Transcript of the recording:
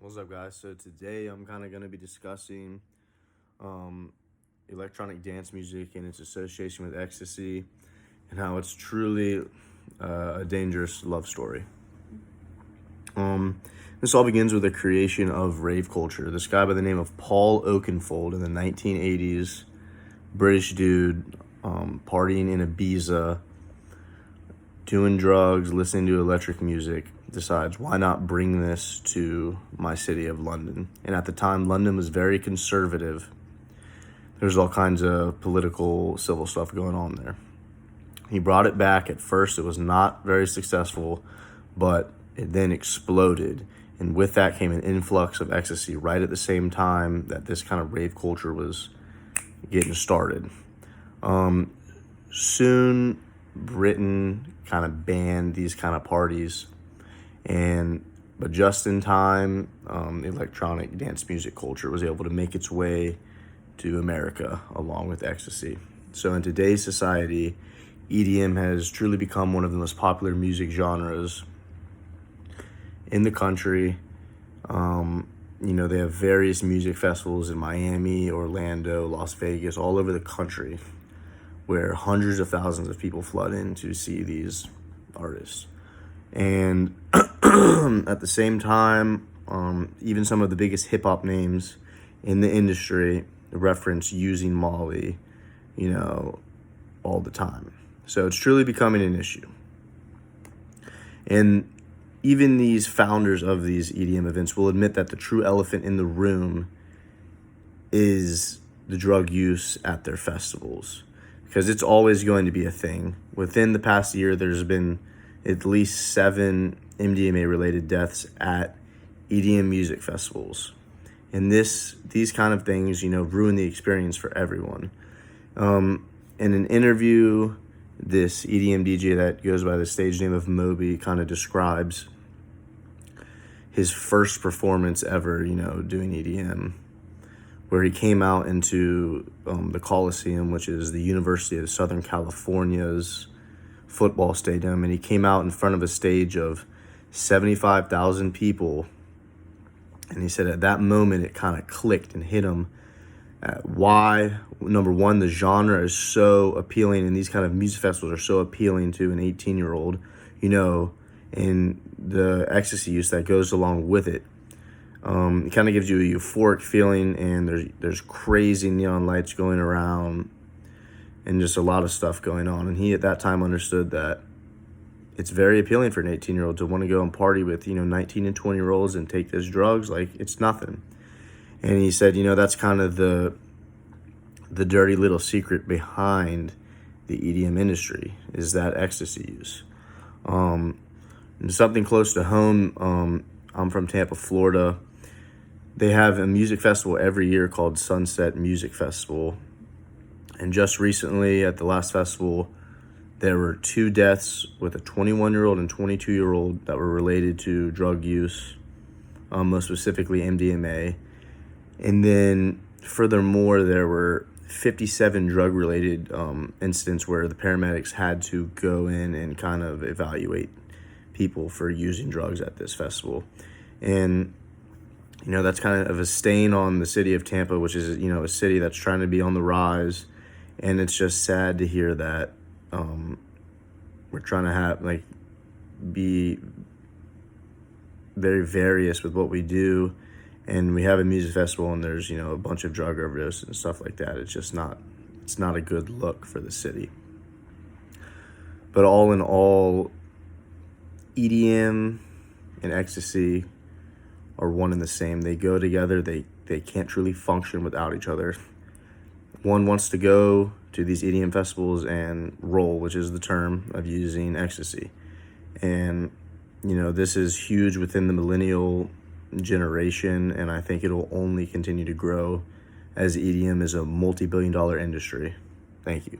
What's up, guys? So today I'm kind of going to be discussing um, electronic dance music and its association with ecstasy, and how it's truly a dangerous love story. Um, this all begins with the creation of rave culture. This guy by the name of Paul Oakenfold in the 1980s, British dude, partying in Ibiza, doing drugs, listening to electric music, decides, why not bring this to my city of London? And at the time, London was very conservative. There's all kinds of political, civil stuff going on there. He brought it back. At first, it was not very successful, but it then exploded. And with that came an influx of ecstasy right at the same time that this kind of rave culture was getting started. Soon, Britain kind of banned these kind of parties, but just in time, electronic dance music culture was able to make its way to America along with ecstasy. So in today's society, EDM has truly become one of the most popular music genres in the country. They have various music festivals in Miami, Orlando, Las Vegas, all over the country, where hundreds of thousands of people flood in to see these artists. And at the same time, even some of the biggest hip-hop names in the industry reference using Molly, all the time. So it's truly becoming an issue. And even these founders of these EDM events will admit that the true elephant in the room is the drug use at their festivals, because it's always going to be a thing. Within the past year, there's been at least 7 MDMA-related deaths at EDM music festivals. And these kind of things, ruin the experience for everyone. In an interview, this EDM DJ that goes by the stage name of Moby kind of describes his first performance ever, doing EDM, where he came out into the Coliseum, which is the University of Southern California's football stadium, and he came out in front of a stage of 75,000 people. And he said at that moment it kind of clicked and hit him at why, number one, the genre is so appealing, and these kind of music festivals are so appealing to an 18-year-old, and the ecstasy use that goes along with it. It kind of gives you a euphoric feeling, and there's crazy neon lights going around and just a lot of stuff going on. And he at that time understood that it's very appealing for an 18-year-old to want to go and party with 19 and 20-year-olds and take those drugs like it's nothing. And he said, that's kind of the dirty little secret behind the EDM industry, is that ecstasy use. And something close to home, I'm from Tampa, Florida. They have a music festival every year called Sunset Music Festival. And just recently at the last festival, there were 2 deaths with a 21-year-old and 22-year-old that were related to drug use, most specifically MDMA. And then furthermore, there were 57 drug-related incidents where the paramedics had to go in and kind of evaluate people for using drugs at this festival. And that's kind of a stain on the city of Tampa, which is a city that's trying to be on the rise. And it's just sad to hear that we're trying to be very various with what we do, and we have a music festival and there's a bunch of drug overdose and stuff like that. It's not a good look for the city. But all in all, EDM and ecstasy are one and the same. They go together. They can't truly function without each other. One wants to go to these EDM festivals and roll, which is the term of using ecstasy. And, this is huge within the millennial generation, and I think it'll only continue to grow as EDM is a multi-billion-dollar industry. Thank you.